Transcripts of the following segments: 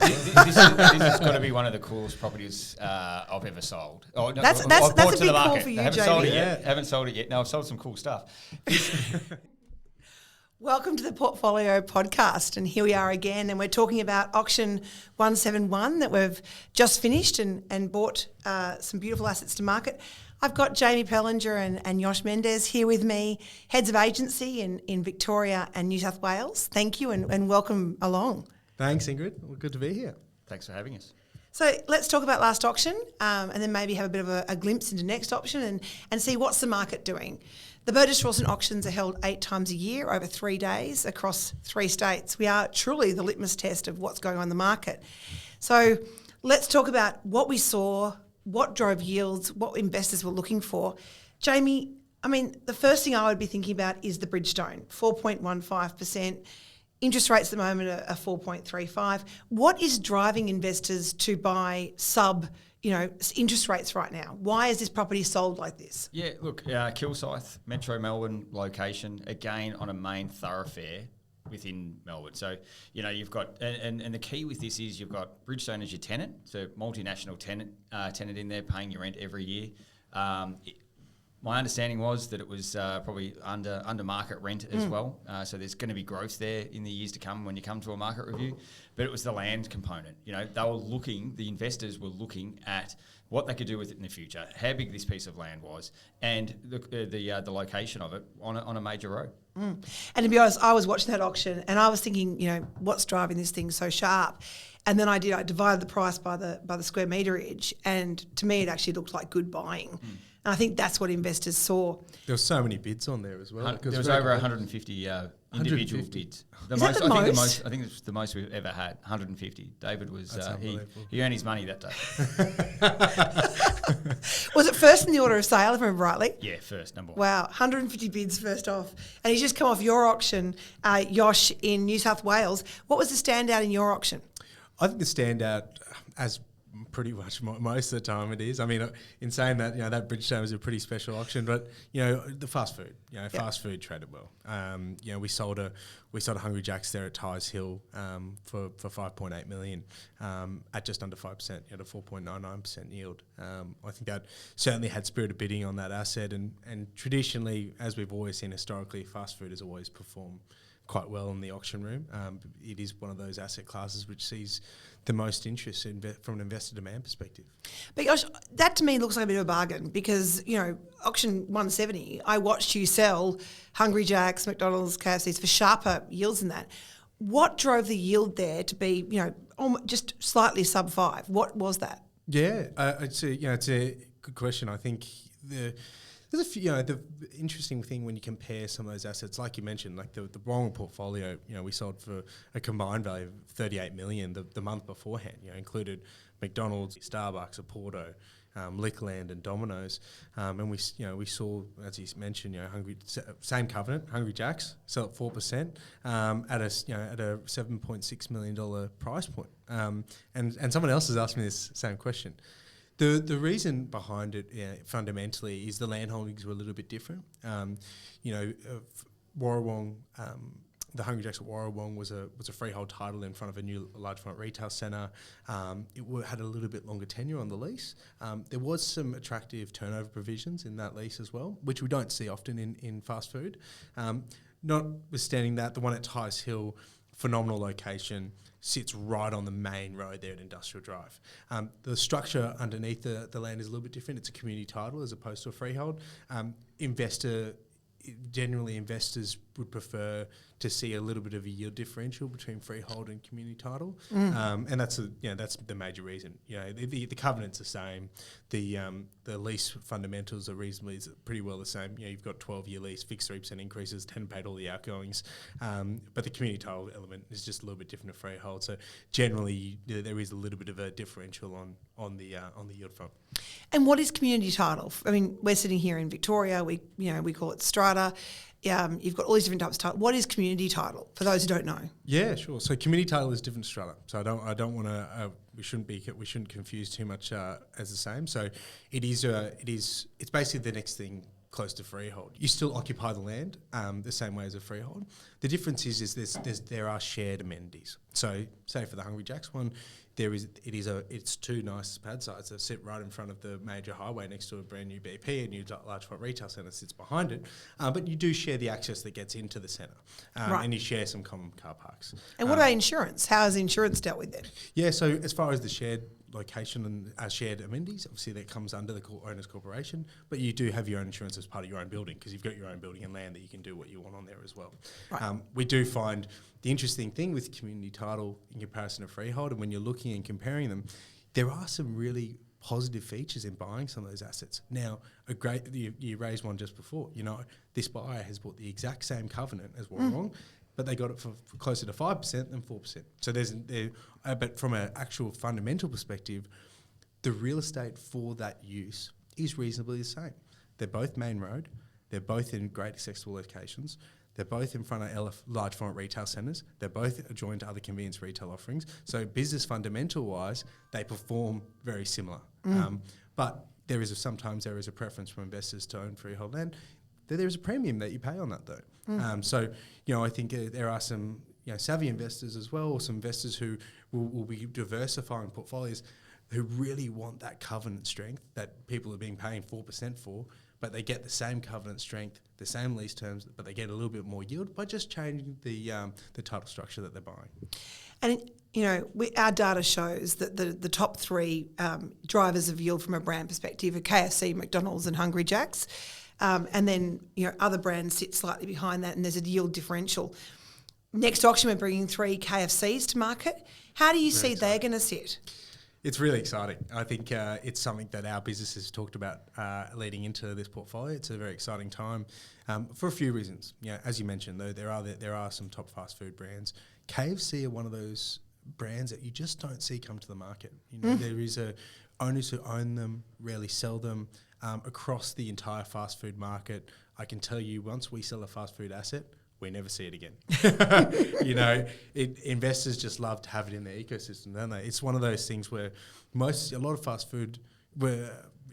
This has got to be one of the coolest properties I've ever sold. Oh, no, That's a big call for you, I haven't Jamie. sold it yet. Haven't sold it yet. No, I've sold some cool stuff. Welcome to the Portfolio Podcast, and here we are again, and we're talking about auction 171 that we've just finished and bought some beautiful assets to market. I've got Jamie Perlinger and Yosh Mendis here with me, heads of agency in Victoria and New South Wales. Thank you and welcome along. Thanks, Ingrid. Well, good to be here. Thanks for having us. So let's talk about last auction and then maybe have a bit of a glimpse into next auction and see what's the market doing. The Burgess Rawson auctions are held 8 times a year over 3 days across 3 states. We are truly the litmus test of what's going on in the market. So let's talk about what we saw, what drove yields, what investors were looking for. Jamie, I mean, the first thing I would be thinking about is the Bridgestone, 4.15%. Interest rates at the moment are 4.35. What is driving investors to buy interest rates right now? Why is this property sold like this? Yeah, look, Kilsyth, Metro Melbourne location, again on a main thoroughfare within Melbourne. So, you've got, and the key with this is you've got Bridgestone as your tenant, so multinational tenant in there paying your rent every year. My understanding was that it was probably under market rent as well. So there's going to be growth there in the years to come when you come to a market review. But it was the land component. The investors were looking at what they could do with it in the future, how big this piece of land was, and the location of it on a major road. And to be honest, I was watching that auction and I was thinking, what's driving this thing so sharp? And then I divided the price by the square meterage, and to me it actually looked like good buying. And I think that's what investors saw. There were so many bids on there as well. There was over 150 individual bids. I think it's the most we've ever had, 150. David was he earned his money that day. Was it first in the order of sale, if I remember rightly? Yeah, first, number one. Wow, 150 bids first off. And he's just come off your auction, Yosh, in New South Wales. What was the standout in your auction? I think the standout, as pretty much most of the time it is. I mean, in saying that, that Bridgestone was a pretty special auction, but the fast food, fast food traded well. We sold a Hungry Jack's there at Tyres Hill for 5.8 million at just under 5%, at a 4.99% yield. I think that certainly had spirit of bidding on that asset, and traditionally, as we've always seen historically, fast food has always performed quite well in the auction room. It is one of those asset classes which sees the most interest from an investor demand perspective. But gosh, that to me looks like a bit of a bargain because, auction 170, I watched you sell Hungry Jack's, McDonald's, KFC's for sharper yields than that. What drove the yield there to be, just slightly sub 5? What was that? Yeah, it's a good question. I think there's a few, the interesting thing when you compare some of those assets, like you mentioned, like the Rawson portfolio, we sold for a combined value of 38 million the month beforehand, included McDonald's, Starbucks, Porto, Liquorland and Domino's. And we saw, as you mentioned, same covenant, Hungry Jack's, sell at 4%, at a $7.6 million price point. And someone else has asked me this same question. The reason behind it, fundamentally, is the land holdings were a little bit different. Warrawong, the Hungry Jack's at Warrawong was a freehold title in front of a new large front retail centre. It had a little bit longer tenure on the lease. There was some attractive turnover provisions in that lease as well, which we don't see often in fast food. Notwithstanding that, the one at Tyres Hill, phenomenal location, sits right on the main road there at Industrial Drive. The structure underneath the land is a little bit different. It's a community title as opposed to a freehold. Generally investors would prefer to see a little bit of a yield differential between freehold and community title, and that's the major reason. The covenant's the same, the lease fundamentals are pretty well the same. You've got 12-year lease, fixed 3% increases, tenant paid all the outgoings, but the community title element is just a little bit different to freehold. So generally, there is a little bit of a differential on the yield front. And what is community title? I mean, we're sitting here in Victoria. We call it strata. You've got all these different types of title. What is community title for those who don't know? Yeah, sure. So community title is different strata. So I don't want to. We shouldn't confuse too much as the same. So it's basically the next thing close to freehold. You still occupy the land the same way as a freehold. The difference is there are shared amenities. So, say for the Hungry Jack's one, it's 2 nice pad sites that sit right in front of the major highway next to a brand new BP, a new large format retail centre sits behind it. But you do share the access that gets into the centre, and you share some common car parks. And what about insurance? How is insurance dealt with then? Yeah, so as far as the shared location and shared amenities, obviously that comes under the owner's corporation, but you do have your own insurance as part of your own building because you've got your own building and land that you can do what you want on there as well. Right. We do find the interesting thing with community title in comparison to freehold, and when you're looking and comparing them, there are some really positive features in buying some of those assets. Now, you raised one just before, this buyer has bought the exact same covenant as Warrawong, but they got it for closer to 5% than 4%. So but from an actual fundamental perspective, the real estate for that use is reasonably the same. They're both main road. They're both in great accessible locations. They're both in front of large format retail centres. They're both adjoined to other convenience retail offerings. So business fundamental wise, they perform very similar. But sometimes there is a preference for investors to own freehold land. There is a premium that you pay on that though. I think there are some savvy investors as well, or some investors who will be diversifying portfolios who really want that covenant strength that people have been paying 4% for, but they get the same covenant strength, the same lease terms, but they get a little bit more yield by just changing the title structure that they're buying. And our data shows that the top 3 drivers of yield from a brand perspective are KFC, McDonald's, and Hungry Jack's. And then, other brands sit slightly behind that, and there's a yield differential. Next auction, we're bringing 3 KFCs to market. How do you see they're going to sit? It's really exciting. I think it's something that our business has talked about leading into this portfolio. It's a very exciting time for a few reasons. As you mentioned, though, there are some top fast food brands. KFC are one of those brands that you just don't see come to the market. There is owners who own them, rarely sell them. Across the entire fast food market, I can tell you once we sell a fast food asset, we never see it again. Investors just love to have it in their ecosystem, don't they? It's one of those things where a lot of fast food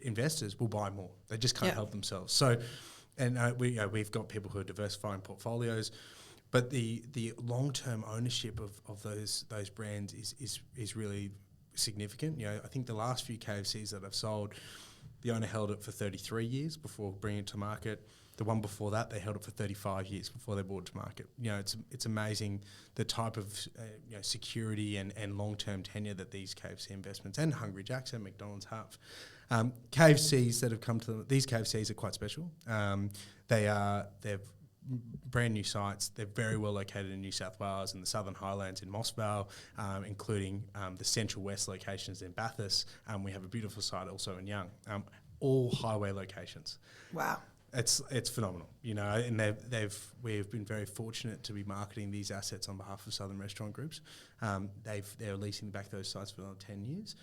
investors will buy more. They just can't help themselves. So, and we've got people who are diversifying portfolios, but the long-term ownership of those brands is really significant. I think the last few KFCs that I've sold, the owner held it for 33 years before bringing it to market. The one before that, they held it for 35 years before they brought it to market. It's amazing the type of security and long-term tenure that these KFC investments and Hungry Jack's and McDonald's have. KFCs that have come to them, these KFCs are quite special. They're brand new sites. They're very well located in New South Wales and the Southern Highlands in Moss Vale, including the Central West locations in Bathurst. We have a beautiful site also in Young. All highway locations. Wow. It's phenomenal, and we've been very fortunate to be marketing these assets on behalf of Southern Restaurant Groups. They're leasing back those sites for another 10 years.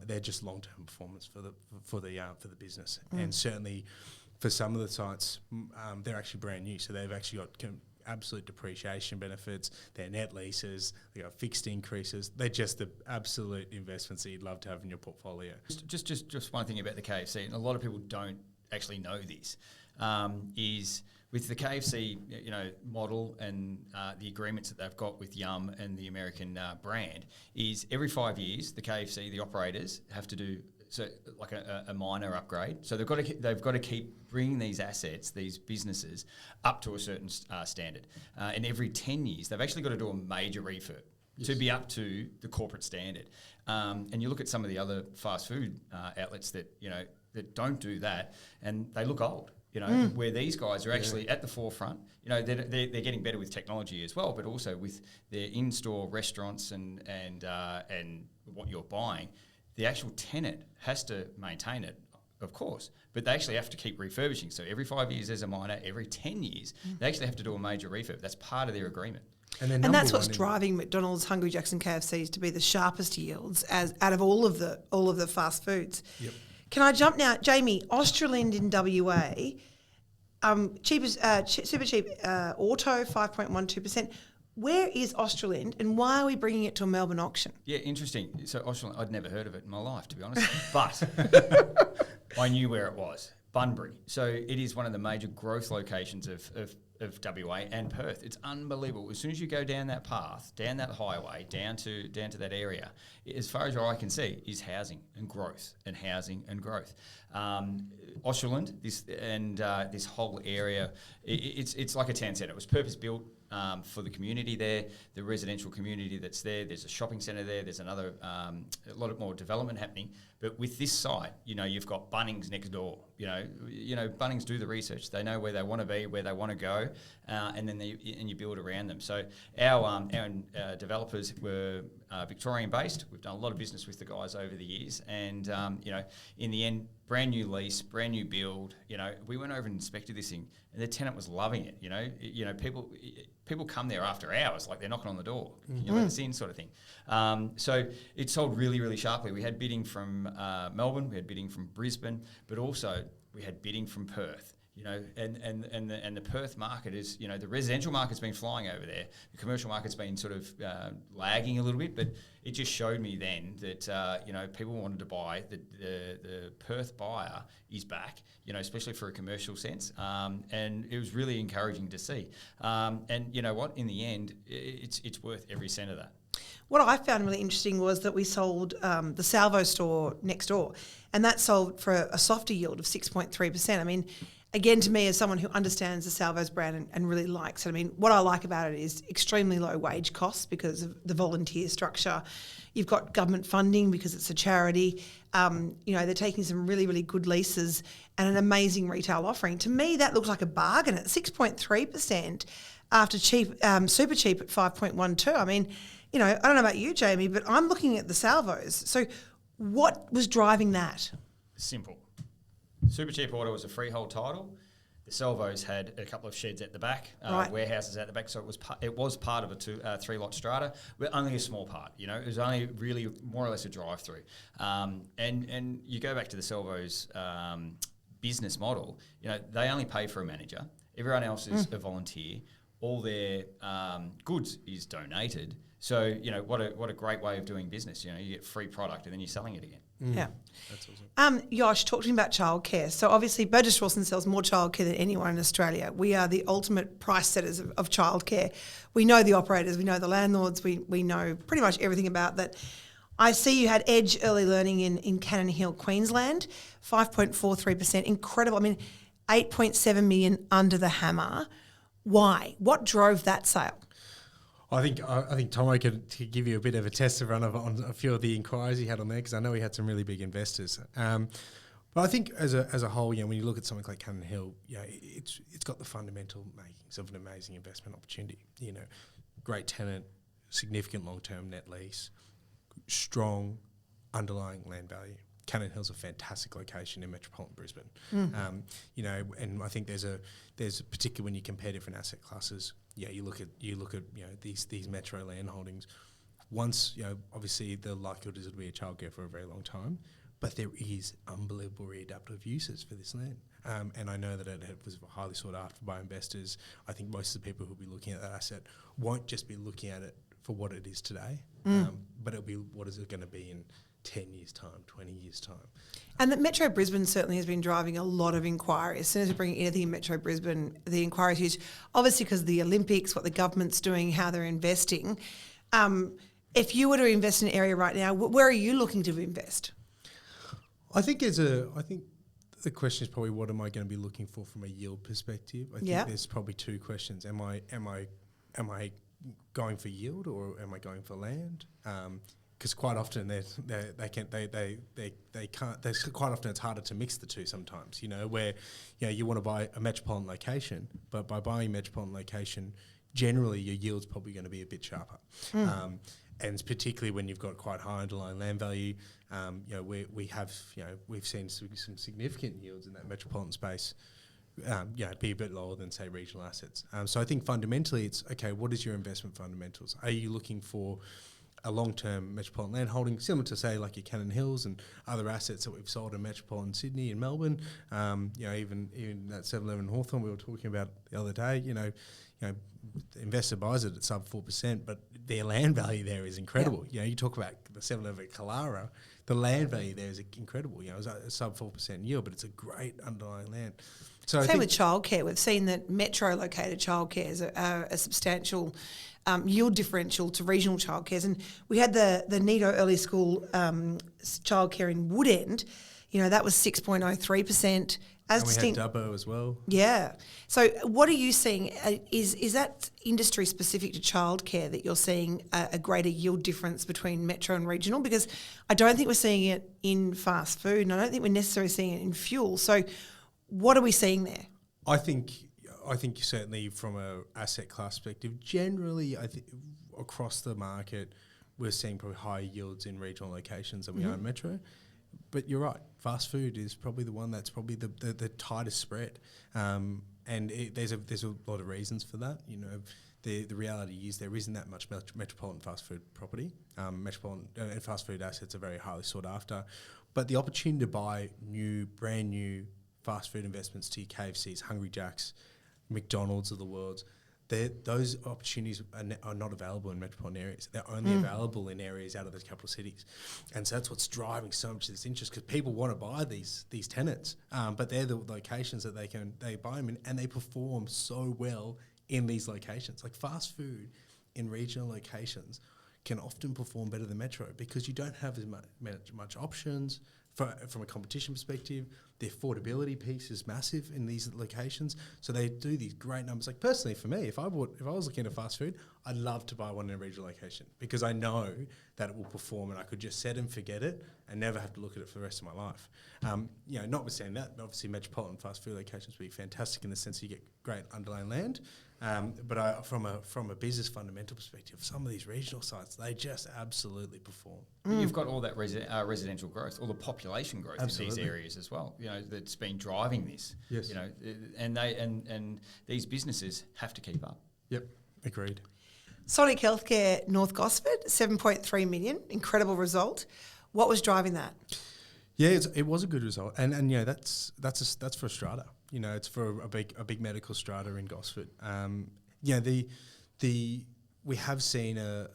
They're just long-term performance for the business, and certainly for some of the sites, they're actually brand new, so they've actually got absolute depreciation benefits. They're net leases. They got fixed increases. They're just the absolute investments that you'd love to have in your portfolio. Just one thing about the KFC, and a lot of people don't actually know this. Is with the KFC, model and the agreements that they've got with Yum and the American brand, is every 5 years the KFC, the operators, have to do like a minor upgrade. So they've got to keep bringing these assets, these businesses, up to a certain standard. And every 10 years they've actually got to do a major refurb to be up to the corporate standard. And you look at some of the other fast food outlets that that don't do that, and they look old. Where these guys are actually at the forefront. They're getting better with technology as well, but also with their in-store restaurants and what you're buying. The actual tenant has to maintain it, of course, but they actually have to keep refurbishing. So every 5 years there's a minor, every 10 years they actually have to do a major refurb. That's part of their agreement. And that's what's driving McDonald's, Hungry Jack's and KFCs to be the sharpest yields out of all of the fast foods. Yep. Can I jump now? Jamie, Australind in WA, super cheap auto, 5.12%. Where is Australind and why are we bringing it to a Melbourne auction? Yeah, interesting. So Australind, I'd never heard of it in my life, to be honest, but I knew where it was. Bunbury. So it is one of the major growth locations of WA and Perth. It's unbelievable. As soon as you go down that path, down that highway, down to that area, as far as your eye can see, is housing and growth and housing and growth. Osherland, this whole area, it's like a town centre. It was purpose built for the community there, the residential community that's there. There's a shopping centre there. There's another a lot more development happening. But with this site, you've got Bunnings next door. Bunnings do the research. They know where they want to be, where they want to go, and then you build around them. So our developers were Victorian based. We've done a lot of business with the guys over the years, and in the end, brand new lease, brand new build. We went over and inspected this thing, and the tenant was loving it. People come there after hours, like they're knocking on the door. Can you let us in, sort of thing. So it sold really, really sharply. We had bidding from Melbourne, we had bidding from Brisbane, but also we had bidding from Perth. And the Perth market is, the residential market's been flying over there. The commercial market's been sort of lagging a little bit, but it just showed me then that, people wanted to buy. The Perth buyer is back, especially for a commercial sense. And it was really encouraging to see. And you know what? In the end, it's worth every cent of that. What I found really interesting was that we sold the Salvo store next door, and that sold for a softer yield of 6.3%. I mean, again, to me, as someone who understands the Salvo's brand and really likes it, I mean, what I like about it is extremely low wage costs because of the volunteer structure. You've got government funding because it's a charity. They're taking some really, really good leases and an amazing retail offering. To me, that looks like a bargain at 6.3% after super cheap at 5.12. I mean, I don't know about you, Jamie, but I'm looking at the Salvos. So what was driving that? Simple. Super cheap order was a freehold title. The Salvos had a couple of sheds at the back, warehouses at the back, so it was part of a 3-lot strata, but only a small part. It was only really more or less a drive-through. And you go back to the Salvos business model. They only pay for a manager. Everyone else is a volunteer. All their goods is donated. So what a great way of doing business. You get free product and then you're selling it again. Yeah. That's awesome. Yosh, talk to me about childcare. So obviously Burgess Rawson sells more childcare than anyone in Australia. We are the ultimate price setters of childcare. We know the operators, we know the landlords, we know pretty much everything about that. I see you had Edge Early Learning in Cannon Hill, Queensland, 5.43%. Incredible. I mean, 8.7 million under the hammer. Why? What drove that sale? I think Tomo could give you a bit of a test to run on a few of the inquiries he had on there, because I know he had some really big investors. But I think as a whole, when you look at something like Cannon Hill, it's got the fundamental makings of an amazing investment opportunity. Great tenant, significant long-term net lease, strong underlying land value. Cannon Hill's a fantastic location in metropolitan Brisbane. And I think there's particularly when you compare different asset classes. You look at these metro land holdings. Once obviously the likelihood is it'll be a childcare for a very long time, but there is unbelievable readaptive uses for this land. And I know that it was highly sought after by investors. I think most of the people who'll be looking at that asset won't just be looking at it for what it is today, but it'll be what is it going to be in 10 years' time, 20 years' time. And that Metro Brisbane certainly has been driving a lot of inquiry. As soon as we bring anything in Metro Brisbane, the inquiry is huge. Obviously because of the Olympics, what the government's doing, how they're investing. If you were to invest in an area right now, where are you looking to invest? I think the question is probably what am I going to be looking for from a yield perspective? I think there's probably two questions. Am I going for yield or am I going for land? Because quite often quite often it's harder to mix the two sometimes. Where you want to buy a metropolitan location, but by buying a metropolitan location, generally your yield's probably going to be a bit sharper. And particularly when you've got quite high underlying land value, we've seen some significant yields in that metropolitan space. Be a bit lower than say regional assets. So I think fundamentally it's okay. What is your investment fundamentals? Are you looking for a long-term metropolitan land holding, similar to say like your Cannon Hills and other assets that we've sold in metropolitan Sydney and Melbourne? Even that 7-Eleven Hawthorn we were talking about the other day. the investor buys it at sub 4%, but their land value there is incredible. You talk about the 7-11 at Kalara, the land value there is incredible. It was a sub 4% yield, but it's a great underlying land. So Same with childcare. We've seen that metro-located childcare is a substantial yield differential to regional childcares. And we had the Nido Early School childcare in Woodend. That was 6.03%. And we had Dubbo as well. Yeah. So what are you seeing? Is that industry specific to childcare that you're seeing a greater yield difference between metro and regional? Because I don't think we're seeing it in fast food, and I don't think we're necessarily seeing it in fuel. So what are we seeing there? I think certainly from an asset class perspective, generally I think across the market we're seeing probably higher yields in regional locations than we are in metro. But you're right, fast food is probably the one that's probably the tightest spread, and there's a lot of reasons for that. The reality is there isn't that much metropolitan fast food property. Metropolitan and fast food assets are very highly sought after, but the opportunity to buy brand new fast food investments to your KFCs, Hungry Jacks, McDonald's of the world, those opportunities are not available in metropolitan areas. They're only available in areas out of those capital cities. And so that's what's driving so much of this interest, because people want to buy these tenants, but they're the locations that they buy them in, and they perform so well in these locations. Like fast food in regional locations can often perform better than metro because you don't have as much options. From a competition perspective, the affordability piece is massive in these locations. So they do these great numbers. Like personally for me, if I was looking at fast food, I'd love to buy one in a regional location because I know that it will perform and I could just set and forget it and never have to look at it for the rest of my life. Notwithstanding that, obviously metropolitan fast food locations would be fantastic in the sense that you get great underlying land. But from a business fundamental perspective, some of these regional sites, they just absolutely perform. You've got all that residential growth, all the population growth in these areas as well. That's been driving this. Yes. And these businesses have to keep up. Yep, agreed. Sonic Healthcare North Gosford, 7.3 million, incredible result. What was driving that? Yeah, it was a good result, and that's for a strata. It's for a big medical strata in Gosford. We have seen a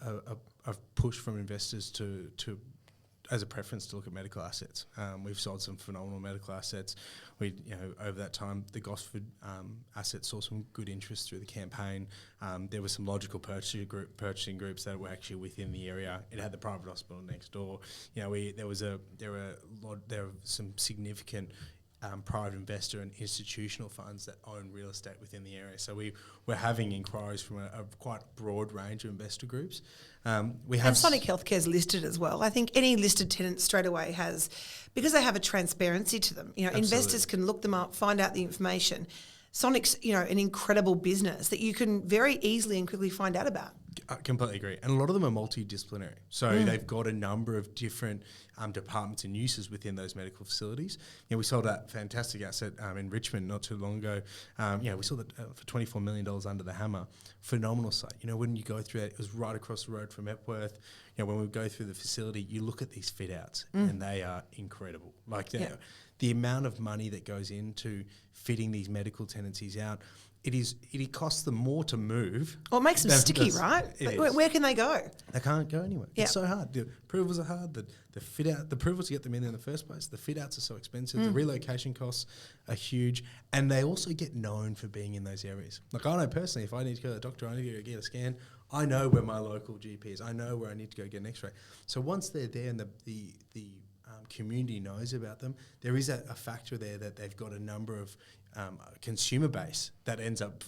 push from investors to as a preference to look at medical assets. We've sold some phenomenal medical assets. Over that time, the Gosford assets saw some good interest through the campaign. There were some logical purchasing groups that were actually within the area. It had the private hospital next door. There were some significant private investor and institutional funds that own real estate within the area. So we're having inquiries from a quite broad range of investor groups. And Sonic Healthcare is listed as well. I think any listed tenant straight away has, because they have a transparency to them. Investors can look them up, find out the information. Sonic's, an incredible business that you can very easily and quickly find out about. I completely agree. And a lot of them are multidisciplinary. So they've got a number of different departments and uses within those medical facilities. We sold that fantastic asset in Richmond not too long ago. We sold it for $24 million under the hammer. Phenomenal site. When you go through that, it was right across the road from Epworth. When we go through the facility, you look at these fit outs and they are incredible. The amount of money that goes into fitting these medical tenancies out, it costs them more to move. Well, it makes them sticky, right? Where can they go? They can't go anywhere. Yep. It's so hard. The approvals are hard. The fit out, the approvals to get them in the first place. The fit outs are so expensive. The relocation costs are huge, and they also get known for being in those areas. Like I know personally, if I need to go to the doctor, I need to go get a scan. I know where my local GP is. I know where I need to go get an X-ray. So once they're there and the community knows about them, there is a factor there that they've got a number of consumer base that ends up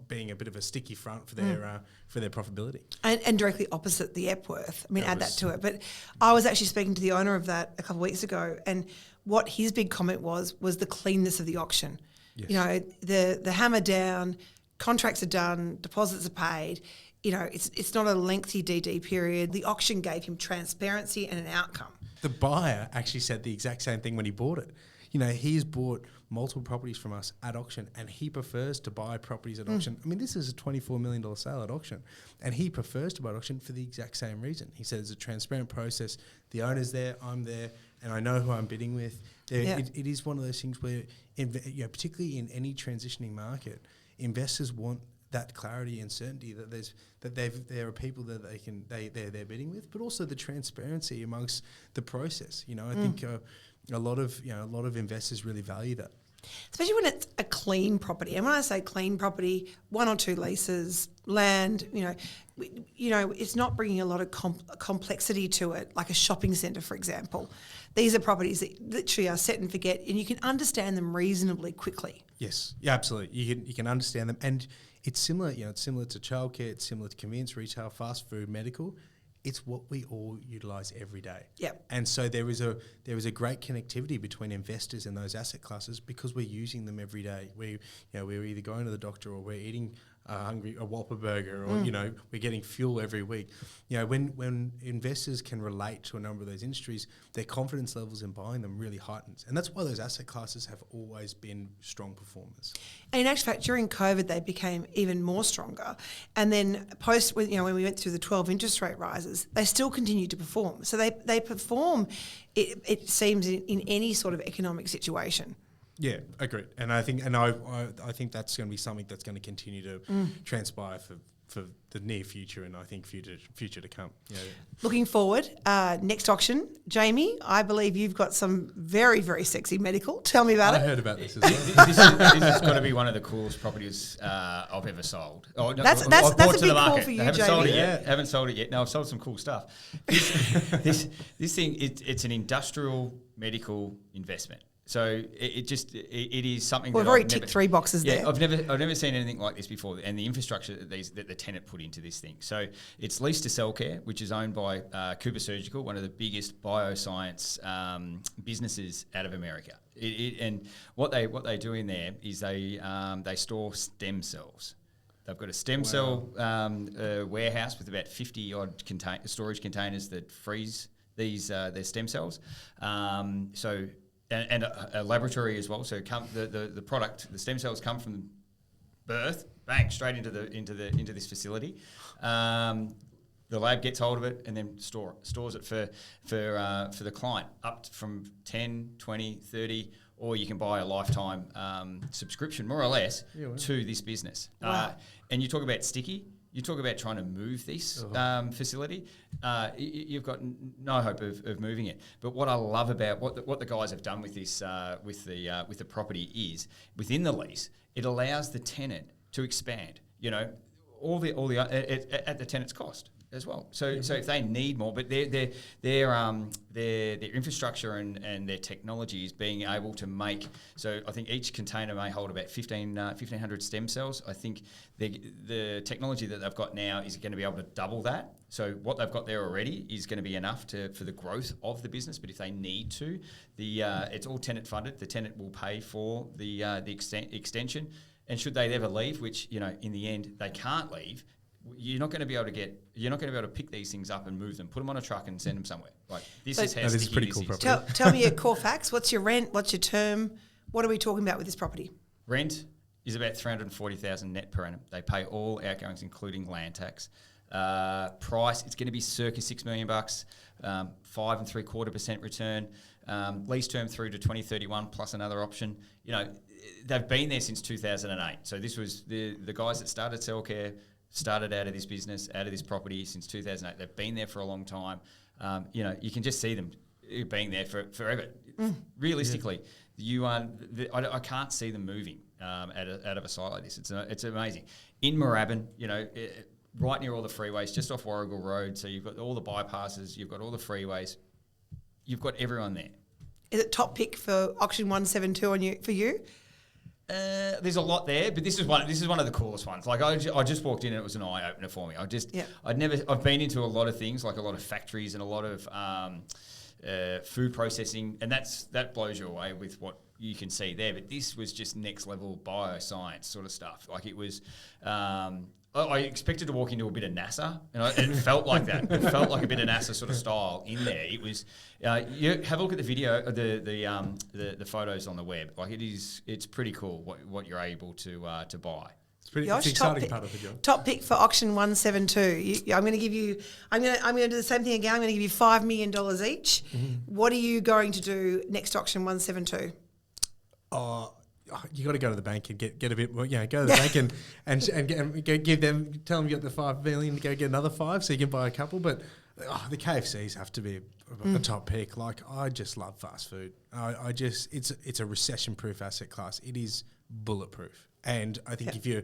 being a bit of a sticky front for their profitability. And directly opposite the Epworth. Add that to it. But I was actually speaking to the owner of that a couple of weeks ago, and what his big comment was the cleanness of the auction. Yes. The hammer down, contracts are done, deposits are paid. It's not a lengthy DD period. The auction gave him transparency and an outcome. The buyer actually said the exact same thing when he bought it. He's bought multiple properties from us at auction, and he prefers to buy properties at auction. This is a $24 million sale at auction, and he prefers to buy at auction for the exact same reason. He says it's a transparent process. The owner's there, I'm there, and I know who I'm bidding with. It is one of those things where, particularly in any transitioning market, investors want that clarity and certainty that there are people that they're bidding with, but also the transparency amongst the process. You know, I think a lot of investors really value that. Especially when it's a clean property. And when I say clean property, 1 or 2 leases, land, it's not bringing a lot of complexity to it, like a shopping centre, for example. These are properties that literally are set and forget, and you can understand them reasonably quickly. Yes, yeah, absolutely. You can understand them, and it's similar. It's similar to childcare. It's similar to convenience retail, fast food, medical. It's what we all utilise every day. Yep. And so there is a great connectivity between investors and those asset classes because we're using them every day. We're either going to the doctor or we're eating a Whopper burger, or we're getting fuel every week. When investors can relate to a number of those industries, their confidence levels in buying them really heightens, and that's why those asset classes have always been strong performers. And in actual fact, during COVID, they became even more stronger. And then when we went through the 12 interest rate rises, they still continued to perform. So they perform, it seems, in any sort of economic situation. Yeah, agreed. And I think think that's going to be something that's going to continue to transpire for the near future, and I think future to come. Yeah. Looking forward, next auction, Jamie, I believe you've got some very, very sexy medical. Tell me about it. I heard about this as well. This has got to be one of the coolest properties I've ever sold. Oh, no, that's a big call for you, I haven't Jamie. sold it yet. Haven't sold it yet. No, I've sold some cool stuff. This thing, it's an industrial medical investment. So it is something. We've already ticked 3 boxes there. I've never seen anything like this before, and the infrastructure that the tenant put into this thing. So it's leased to Cellcare, which is owned by Cooper Surgical, one of the biggest bioscience businesses out of America. And what they do in there is they store stem cells. They've got a stem cell warehouse with about 50 odd storage containers that freeze their stem cells. And a laboratory as well. So the product, the stem cells come from birth, bang, straight into this facility. The lab gets hold of it and then stores it for the client up from 10, 20, 30, or you can buy a lifetime subscription, more or less, to this business. Wow. And you talk about sticky. You talk about trying to move this facility. You've got no hope of moving it. But what I love about what the guys have done with this with the property is within the lease, it allows the tenant to expand. All the at the tenant's cost as well. So if they need more, but their infrastructure and their technology is being able to make. So I think each container may hold about 1,500 stem cells. I think the technology that they've got now is going to be able to double that. So what they've got there already is going to be enough for the growth of the business. But if they need to, it's all tenant funded. The tenant will pay for the extension. And should they ever leave, which in the end they can't leave. You're not going to be able to pick these things up and move them, put them on a truck and send them somewhere. Like this is how sticky pretty this cool is. property. Tell me your core facts. What's your rent? What's your term? What are we talking about with this property? Rent is about $340,000 net per annum. They pay all outgoings, including land tax. Price, it's going to be circa $6 million, 5.75% return. Lease term through to 2031 plus another option. They've been there since 2008. So this was the guys that started Cellcare. Started out of this business, out of this property since 2008. They've been there for a long time. You can just see them being there for forever. Realistically, I can't see them moving out of a site like this. It's amazing. In Moorabbin, right near all the freeways, just off Warrigal Road. So you've got all the bypasses, you've got all the freeways, you've got everyone there. Is it top pick for auction 172 for you? There's a lot there, but this is one of the coolest ones. Like I just walked in and it was an eye opener for me. I've been into a lot of things, like a lot of factories and a lot of food processing, and that blows you away with what you can see there. But this was just next level bioscience sort of stuff. Like it was. I expected to walk into a bit of NASA, and it felt like that. It felt like a bit of NASA sort of style in there. It was. You have a look at the video, the photos on the web. Like it's pretty cool what you're able to buy. It's an Yosh, exciting part of the job. Top pick for auction 172. I'm going to give you. I'm going to do the same thing again. I'm going to give you $5 million each. What are you going to do next auction 172? you got to go to the bank and get a bit more, go to the bank and give them, tell them you got the $5 million to go get another 5 so you can buy a couple. But the KFCs have to be a top pick. Like, I just love fast food. It's a recession-proof asset class. It is bulletproof. And I think if you're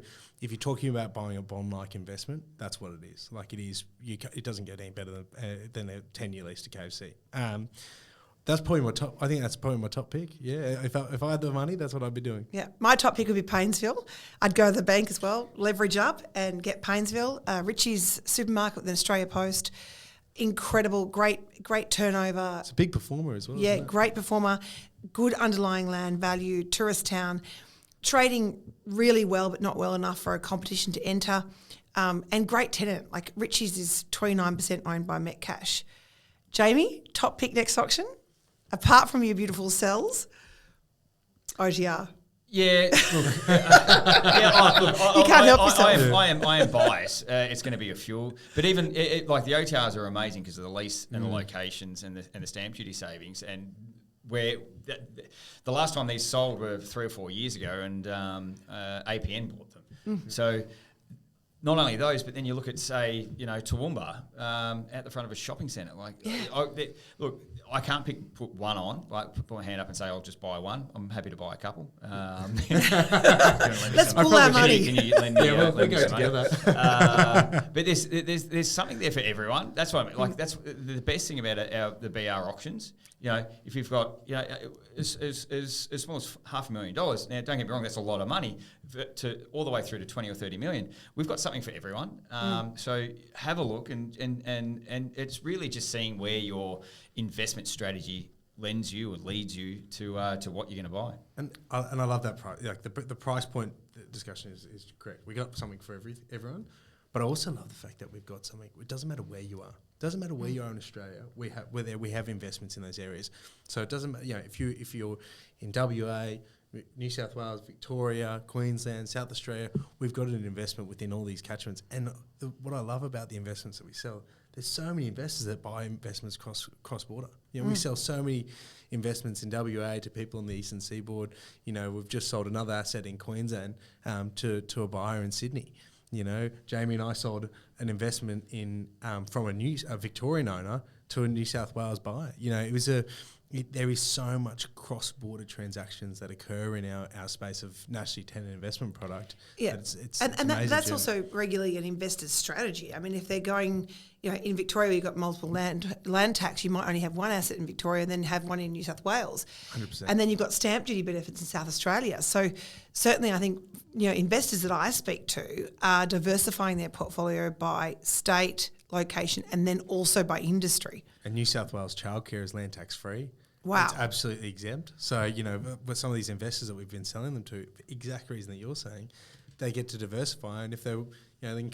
talking about buying a bond-like investment, that's what it is. Like, it is. It doesn't get any better than a 10-year lease to KFC. That's probably my top. I think that's probably my top pick. Yeah, if I had the money, that's what I'd be doing. Yeah, my top pick would be Paynesville. I'd go to the bank as well, leverage up and get Paynesville. Richie's Supermarket, then Australia Post. Incredible, great turnover. It's a big performer as well. Yeah, isn't it? Great performer. Good underlying land value. Tourist town. Trading really well, but not well enough for a competition to enter. And great tenant. Like, Richie's is 29% owned by Metcash. Jamie, top pick next auction? Apart from your beautiful cells, OTR. Yeah, look, You can't help yourself. I am biased. It's going to be a fuel, but even like the OTRs are amazing because of the lease and the locations and the stamp duty savings. And where the last time these sold were 3 or 4 years ago, and APN bought them. So not only those, but then you look at, say, Toowoomba at the front of a shopping centre. Like, look, I can't put one on. Like, put my hand up and say I'll just buy one. I'm happy to buy a couple. Let's pool our money. Can you lend me? We'll go together. But there's something there for everyone. That's what I mean. Like, that's the best thing about the BR auctions. If you've got as small as $500,000. Now, don't get me wrong, that's a lot of money to all the way through to 20 or 30 million. We've got something for everyone. So have a look, and it's really just seeing where your investment strategy lends you or leads you to what you're going to buy. And I love that price. Like, the price point discussion is correct. We got something for everyone. But I also love the fact that we've got something. It doesn't matter where you are. It doesn't matter where you are in Australia. We have investments in those areas. So it doesn't matter. If you're in WA, New South Wales, Victoria, Queensland, South Australia, we've got an investment within all these catchments. And what I love about the investments that we sell, there's so many investors that buy investments cross border. We sell so many investments in WA to people on the eastern seaboard. We've just sold another asset in Queensland to a buyer in Sydney. Jamie and I sold an investment in from a Victorian owner to a New South Wales buyer. There is so much cross-border transactions that occur in our space of nationally tenant investment product. Yeah, it's that's also regularly an investor's strategy. I mean, if they're going, in Victoria, you've got multiple land tax. You might only have one asset in Victoria and then have one in New South Wales. 100%. And then you've got stamp duty benefits in South Australia. So certainly, I think investors that I speak to are diversifying their portfolio by state, location, and then also by industry. And New South Wales childcare is land tax free. Wow. It's absolutely exempt. So, with some of these investors that we've been selling them to, the exact reason that you're saying, they get to diversify. And if they can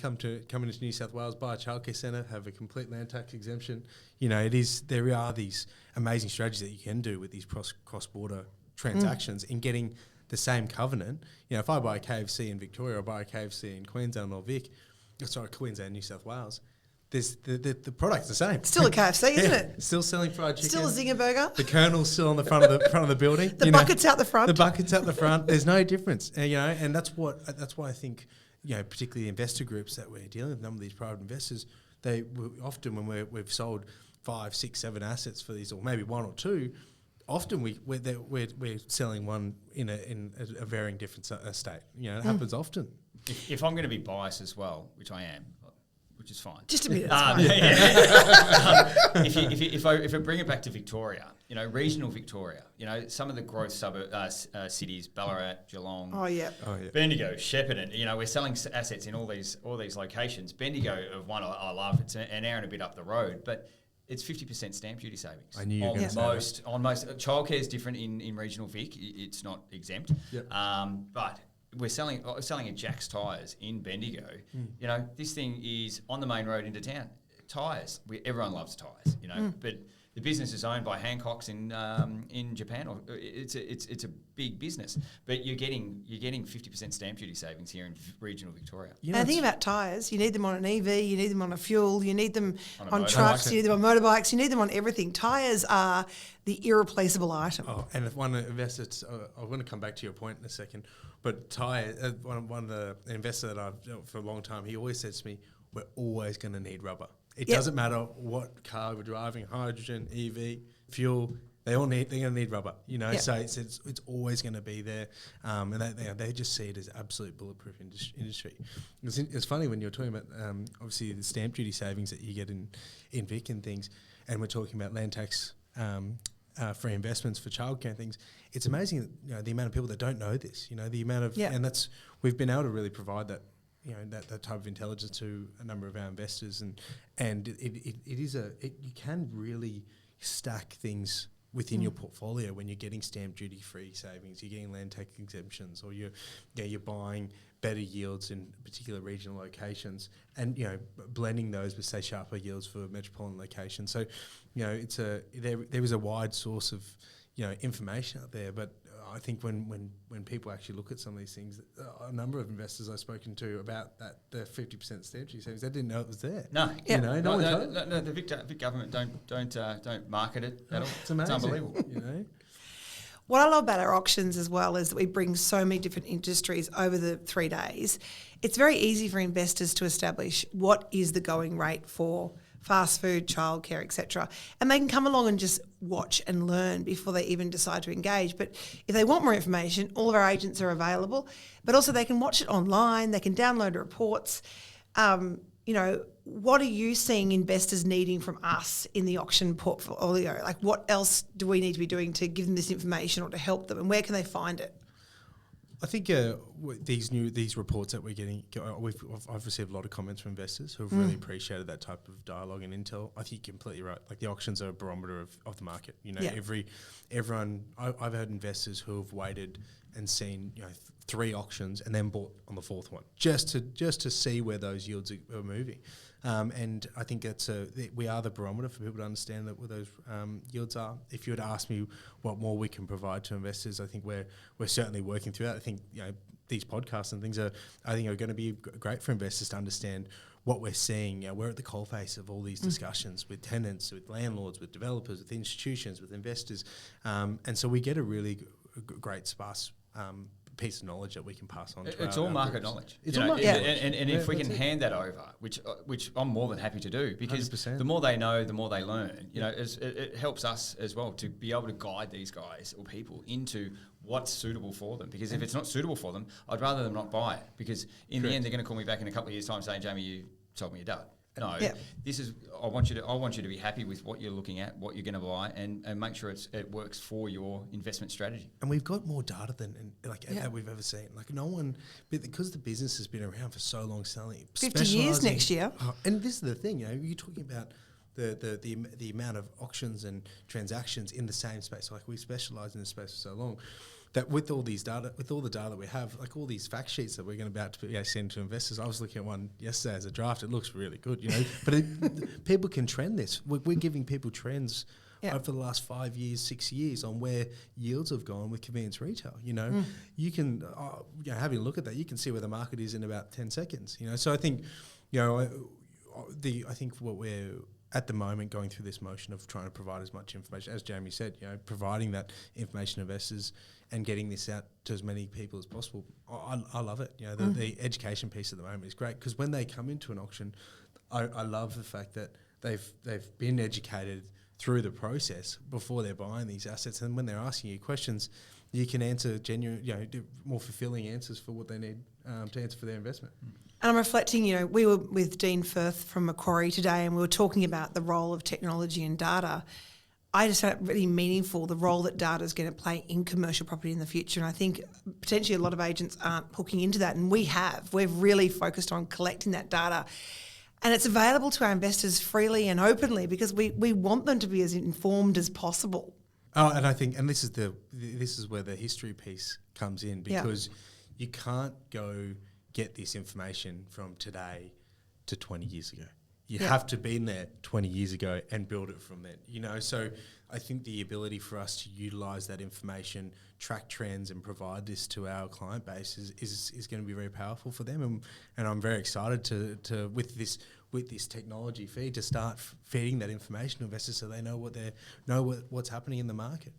come into New South Wales, buy a childcare centre, have a complete land tax exemption, there are these amazing strategies that you can do with these cross-border transactions in getting the same covenant. If I buy a KFC in Victoria or buy a KFC in Queensland or Queensland, New South Wales, the product's the same. Still a KFC, isn't it? Still selling fried chicken. Still a zinger burger. The Colonel's still on the front of the building. The bucket's out the front. The bucket's out the front. There's no difference, and that's why I think particularly the investor groups that we're dealing with, some of these private investors, they often when we've sold 5, 6, 7 assets for these, or maybe 1 or 2. Often we're selling one in a varying different state. It happens often. If I'm going to be biased as well, which I am, which is fine. Just a minute. If I bring it back to Victoria, regional Victoria, some of the growth cities, Ballarat, Geelong, Bendigo, Shepparton, we're selling assets in all these locations. Bendigo of one I love. It's an hour and a bit up the road, but it's 50% stamp duty savings. I knew you were going to say that. On most childcare is different in regional Vic. It's not exempt. Yep. But we're selling at Jack's Tyres in Bendigo. This thing is on the main road into town. Tyres, everyone loves tyres, but the business is owned by Hancock's in Japan, or it's a big business, but you're getting 50% stamp duty savings here in regional Victoria. And I think about tyres. You need them on an EV, you need them on a fuel, you need them on trucks, you need them on motorbikes, you need them on everything. Tyres are the irreplaceable item. Oh, and if one investor, I'm going to come back to your point in a second, but tyre, one of the investors that I've known for a long time, he always says to me, we're always going to need rubber. It doesn't matter what car we're driving, hydrogen, EV, fuel, they're going to need rubber, you know. So it's always going to be there, and they just see it as absolute bulletproof industry. It's funny when you're talking about obviously the stamp duty savings that you get in Vic and things, and we're talking about land tax free investments for childcare and things. It's amazing that, you know, the amount of people that don't know this, you know, the amount of and we've been able to really provide that. You know, that type of intelligence to a number of our investors, and you can really stack things within your portfolio when you're getting stamp duty free savings, you're getting land tax exemptions, or you're buying better yields in particular regional locations, and, you know, blending those with, say, sharper yields for metropolitan locations. So, you know, there is a wide source of, you know, information out there, but I think when people actually look at some of these things, a number of investors I've spoken to about the 50% stamp duty savings, they didn't know it was there. No, you know, no, the Vic government don't market it at all. It's amazing. It's unbelievable. You know. What I love about our auctions as well is that we bring so many different industries over the 3 days. It's very easy for investors to establish what is the going rate for fast food, childcare, etc. And they can come along and just watch and learn before they even decide to engage. But if they want more information, all of our agents are available. But also they can watch it online, they can download reports. You know, what are you seeing investors needing from us in the auction portfolio? Like, what else do we need to be doing to give them this information or to help them, and where can they find it? I think these reports that we're getting, I've received a lot of comments from investors who have really appreciated that type of dialogue and intel. I think you're completely right. Like, the auctions are a barometer of the market. You know, everyone. I've heard investors who have waited and seen, you know, 3 auctions and then bought on the 4th one just to see where those yields are moving. And I think we are the barometer for people to understand that what those yields are. If you were to ask me what more we can provide to investors, I think we're certainly working through that. I think, you know, these podcasts and things are going to be great for investors to understand what we're seeing. You know, we're at the coalface of all these discussions with tenants, with landlords, with developers, with institutions, with investors, and so we get a really great sparse piece of knowledge that we can pass on to it's all market knowledge. It's all market knowledge. And if we can hand that over, which I'm more than happy to do, because 100%. the more they know, the more they learn. You know, it helps us as well to be able to guide these guys or people into what's suitable for them. Because if it's not suitable for them, I'd rather them not buy it, because in the end they're going to call me back in a couple of years' time saying, Jamie, you told me your dad. No, this is. I want you to be happy with what you're looking at, what you're going to buy, and make sure it works for your investment strategy. And we've got more data than that we've ever seen. Like, no one, because the business has been around for so long, selling 50 years next year. And this is the thing, you know, you're talking about the amount of auctions and transactions in the same space. Like, we specialise in this space for so long, that with all these data, with all the data we have, like all these fact sheets that we're about to send to investors. I was looking at one yesterday as a draft. It looks really good, you know. But people can trend this. We're giving people trends over the last 5 years, 6 years on where yields have gone with convenience retail. You know, you can having a look at that, you can see where the market is in about 10 seconds. You know, so I think, you know, I think what we're at the moment going through this motion of trying to provide as much information, as Jamie said, you know, providing that information to investors and getting this out to as many people as possible. I love it. You know, the education piece at the moment is great, because when they come into an auction, I love the fact that they've been educated through the process before they're buying these assets, and when they're asking you questions, you can answer genuine, you know, more fulfilling answers for what they need to answer for their investment. And I'm reflecting, you know, we were with Dean Firth from Macquarie today, and we were talking about the role of technology and data. I just found it really meaningful, the role that data is going to play in commercial property in the future. And I think potentially a lot of agents aren't hooking into that, and we've really focused on collecting that data. And it's available to our investors freely and openly, because we want them to be as informed as possible. Oh, and I think, and this is where the history piece comes in, because you can't go get this information from today to 20 years ago. You have to be in there 20 years ago and build it from then, you know. So I think the ability for us to utilise that information, track trends and provide this to our client base is going to be very powerful for them. And I'm very excited to with this technology feed to start feeding that information to investors so they know what's happening in the market.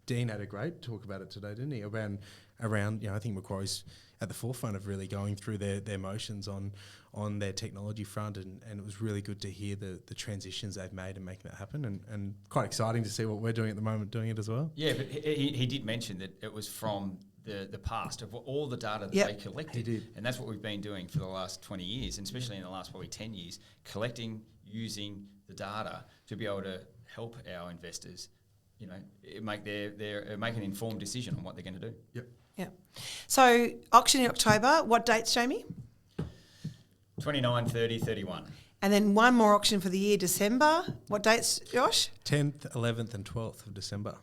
Dean had a great talk about it today, didn't he? Around I think Macquarie's at the forefront of really going through their motions on their technology front, and it was really good to hear the transitions they've made and making that happen, and quite exciting to see what we're doing at the moment, doing it as well. Yeah, but he did mention that it was from the past of all the data that they collected. He did. And that's what we've been doing for the last 20 years, and especially in the last probably 10 years, collecting, using the data to be able to help our investors, make make an informed decision on what they're going to do. Yep. Yeah. So auction in October, what dates, Jamie? 29, 30, 31. And then one more auction for the year, December. What dates, Yosh? 10th, 11th and 12th of December.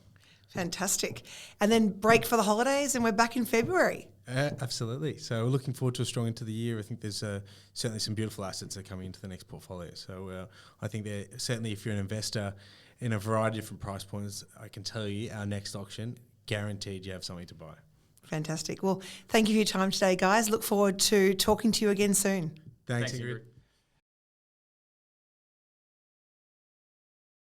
Fantastic. And then break for the holidays and we're back in February. Absolutely. So we're looking forward to a strong into the year. I think there's certainly some beautiful assets that are coming into the next portfolio. So I think certainly if you're an investor in a variety of different price points, I can tell you our next auction, guaranteed you have something to buy. Fantastic. Well, thank you for your time today, guys. Look forward to talking to you again soon. Thanks, Thanks, Ingrid. Ingrid.